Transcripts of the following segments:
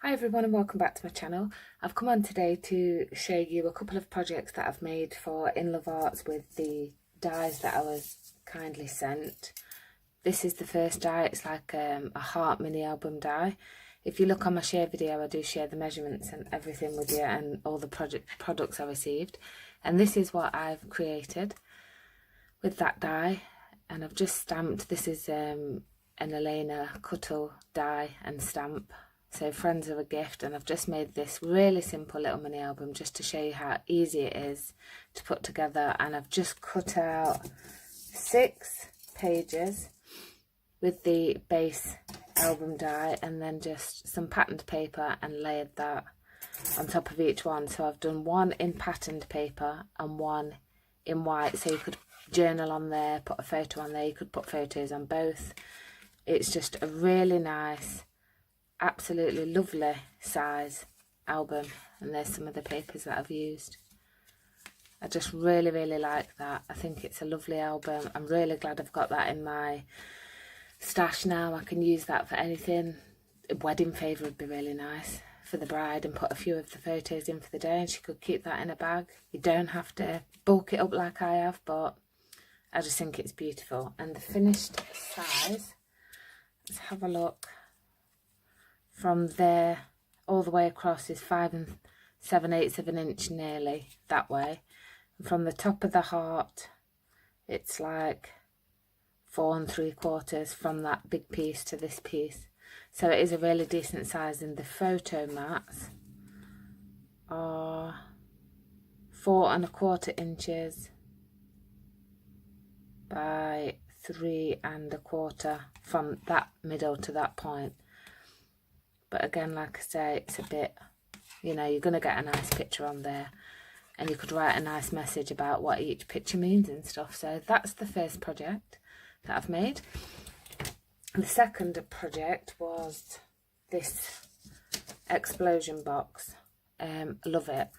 Hi everyone and welcome back to my channel. I've come on today to show you a couple of projects that I've made for Inlovearts with the dies that I was kindly sent. This is the first die. It's like a heart mini album die. If you look on my share video, I do share the measurements and everything with you and all the products I received. And this is what I've created with that die. And I've just stamped. This is an Elena Cuttle die and stamp. So friends are a gift, and I've just made this really simple little mini album just to show you how easy it is to put together. And I've just cut out 6 pages with the base album die and then just some patterned paper and layered that on top of each one. So I've done one in patterned paper and one in white, so you could journal on there, put a photo on there, you could put photos on both. It's just a really nice, absolutely lovely size album, and there's some of the papers that I've used. I just really like that. I think it's a lovely album. I'm really glad I've got that in my stash now. I can use that for anything. A wedding favour would be really nice for the bride, and put a few of the photos in for the day and she could keep that in a bag. You don't have to bulk it up like I have, but I just think it's beautiful. And the finished size, let's have a look. From there all the way across is 5 7/8 of an inch nearly that way. And from the top of the heart it's like 4 3/4 from that big piece to this piece. So it is a really decent size, and the photo mats are 4 1/4 inches by 3 1/4 from that middle to that point. But again, like I say, it's a bit, you know, you're going to get a nice picture on there, and you could write a nice message about what each picture means and stuff. So that's the first project that I've made. The second project was this explosion box. Love it.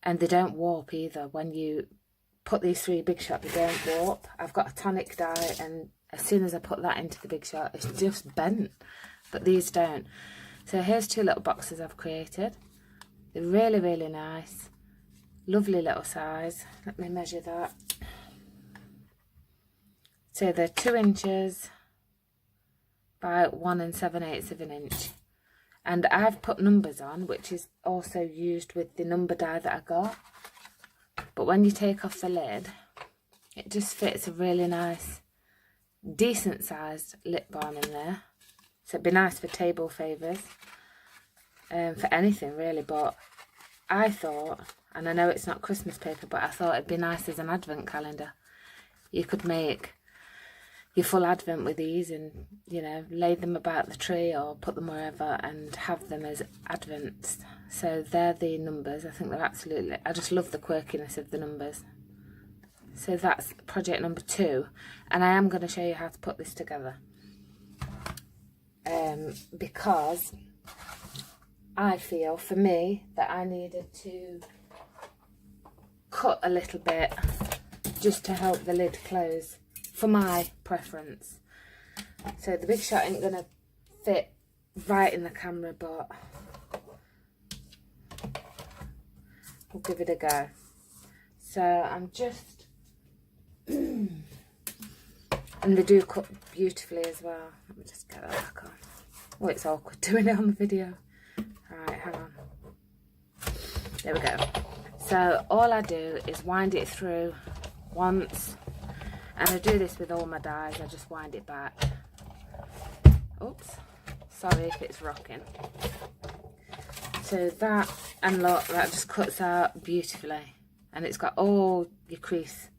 And they don't warp either. When you put these 3 big shot, they don't warp. I've got a tonic die, and as soon as I put that into the big shot, it's just bent. But these don't. So here's 2 little boxes I've created. They're really nice. Lovely little size. Let me measure that. So they're 2 inches by 1 7/8 of an inch. And I've put numbers on, which is also used with the number die that I got. But when you take off the lid, it just fits a really nice, decent sized lip balm in there. So it'd be nice for table favours, for anything really. But I thought, and I know it's not Christmas paper, but I thought it'd be nice as an advent calendar. You could make your full advent with these and, you know, lay them about the tree or put them wherever and have them as advents. So they're the numbers. I think they're absolutely, I just love the quirkiness of the numbers. So that's project number 2, and I am going to show you how to put this together. Because I feel, for me, that I needed to cut a little bit just to help the lid close, for my preference. So the big shot ain't going to fit right in the camera, but we'll give it a go. So I'm just... and they do cut beautifully as well. Let me just get that back on. Oh, it's awkward doing it on the video. Alright, hang on. There we go. So all I do is wind it through once, and I do this with all my dies. I just wind it back. Oops, sorry if it's rocking. So that, and look, that just cuts out beautifully, and it's got all your crease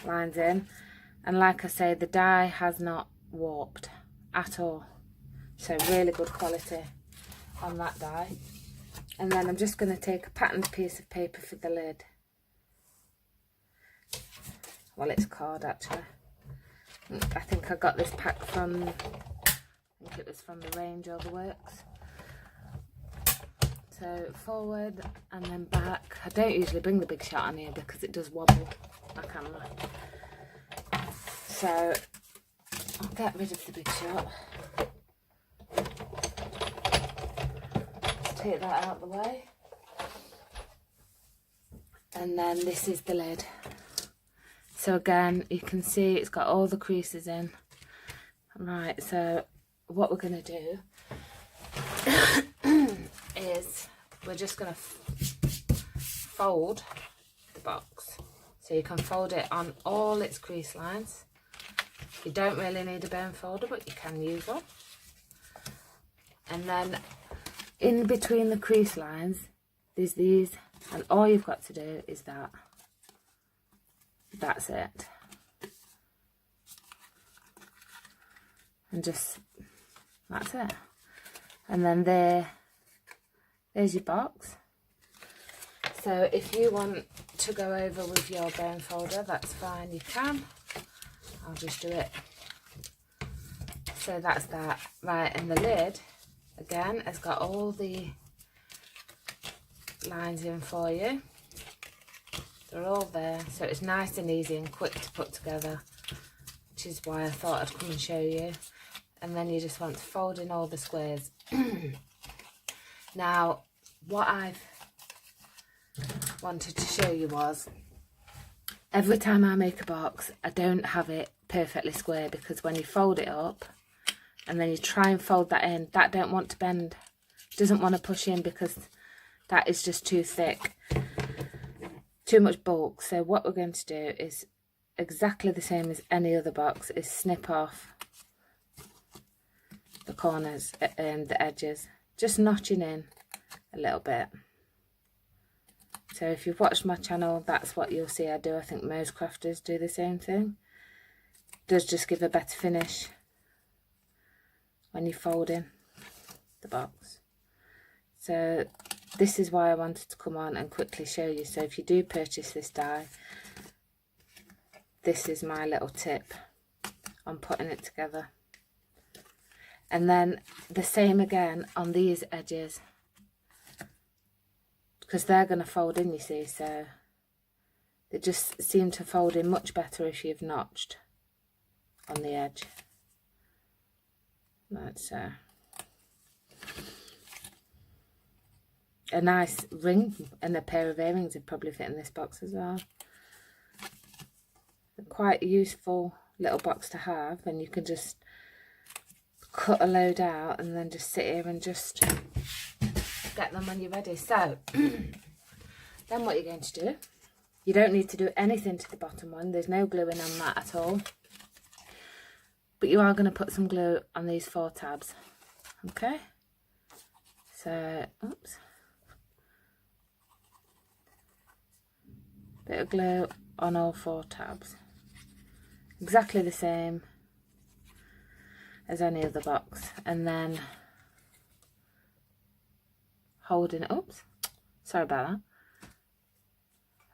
lines in. And like I say, the die has not warped at all. So really good quality on that die. And then I'm just going to take a patterned piece of paper for the lid. Well, it's card actually. I think I got this pack from, I think it was from the range or the works. So forward and then back. I don't usually bring the big shot on here because it does wobble my camera. So I'll get rid of the big shot. take that out of the way. And then this is the lid. So again, you can see it's got all the creases in. Right, so what we're going to do is we're just going to fold the box. So you can fold it on all its crease lines. You don't really need a bone folder, but you can use one. And then in between the crease lines, there's these, and all you've got to do is that. That's it. And just, that's it. And then there's your box. So if you want to go over with your bone folder, that's fine, you can. I'll just do it. So that's that. Right, and the lid, again, has got all the lines in for you. They're all there, so it's nice and easy and quick to put together, which is why I thought I'd come and show you. And then you just want to fold in all the squares. Now, what I've wanted to show you was, every time I make a box, I don't have it perfectly square, because when you fold it up and then you try and fold that in, that don't want to bend, doesn't want to push in, because that is just too thick, too much bulk. So what we're going to do is exactly the same as any other box, is snip off the corners and the edges, just notching in a little bit. So if you've watched my channel, that's what you'll see I do. I think most crafters do the same thing. It does just give a better finish when you fold in the box. So this is why I wanted to come on and quickly show you. So if you do purchase this die, this is my little tip on putting it together. And then the same again on these edges, because they're going to fold in, you see, so they just seem to fold in much better if you've notched on the edge. That's a nice ring, and a pair of earrings would probably fit in this box as well. Quite a useful little box to have, and you can just cut a load out and then just sit here and just get them when you're ready. So then what you're going to do, you don't need to do anything to the bottom one, there's no gluing on that at all, but you are going to put some glue on these 4 tabs. Okay, so oops, bit of glue on all 4 tabs, exactly the same as any other box, and then holding it, oops, sorry about that,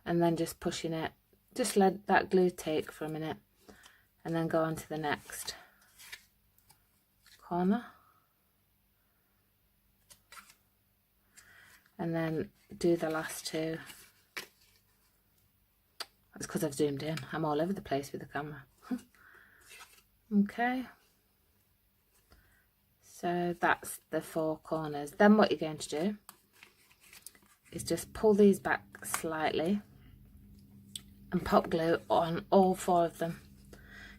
and then just pushing it, just let that glue take for a minute, and then go on to the next corner, and then do the last 2. That's because I've zoomed in, I'm all over the place with the camera. Okay, so that's the 4 corners. Then what you're going to do is just pull these back slightly and pop glue on all 4 of them.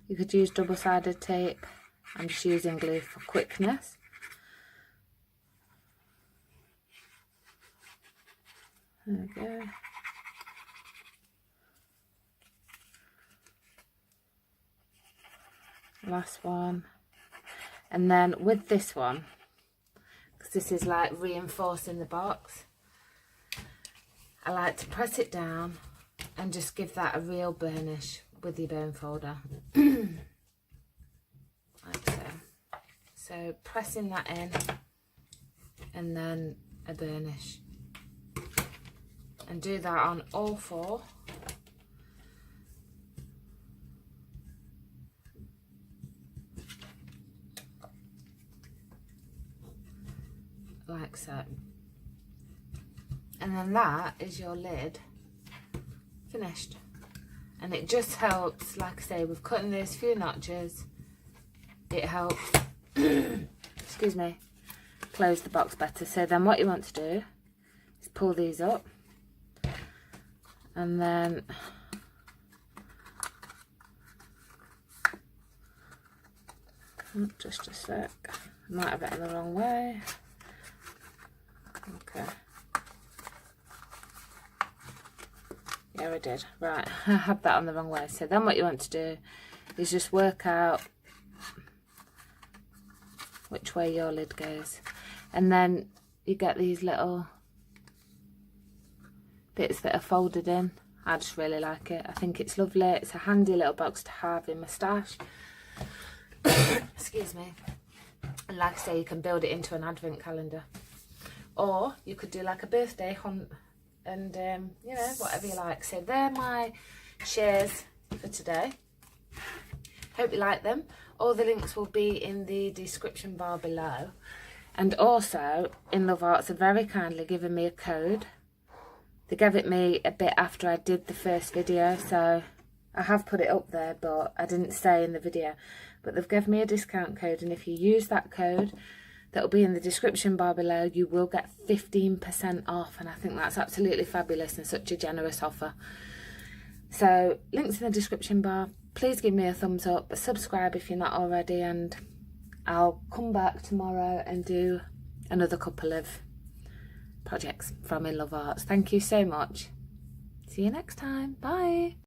You could use double-sided tape. I'm just using glue for quickness. There we go. Last one. And then with this one, because this is like reinforcing the box, I like to press it down and just give that a real burnish with your bone folder. Like so. So pressing that in and then a burnish. And do that on all 4. Like so. And then that is your lid finished. And it just helps, like I say, with cutting those few notches, it helps excuse me, close the box better. So then what you want to do is pull these up, and then just a sec, I might have it in the wrong way. Okay, yeah, I did. Right, I had that on the wrong way. So then what you want to do is just work out which way your lid goes, and then you get these little bits that are folded in. I just really like it. I think it's lovely. It's a handy little box to have in my stash. Excuse me. And like I say, you can build it into an advent calendar, or you could do like a birthday hunt, and you know, whatever you like. So they're my shares for today. Hope you like them. All the links will be in the description bar below. And also, Inlovearts have very kindly given me a code. They gave it me a bit after I did the first video, so I have put it up there, but I didn't say in the video. But they've given me a discount code, and if you use that code, that will be in the description bar below, you will get 15% off, and I think that's absolutely fabulous and such a generous offer. So, links in the description bar. Please give me a thumbs up, subscribe if you're not already, and I'll come back tomorrow and do another couple of projects from Inlovearts. Thank you so much. See you next time. Bye.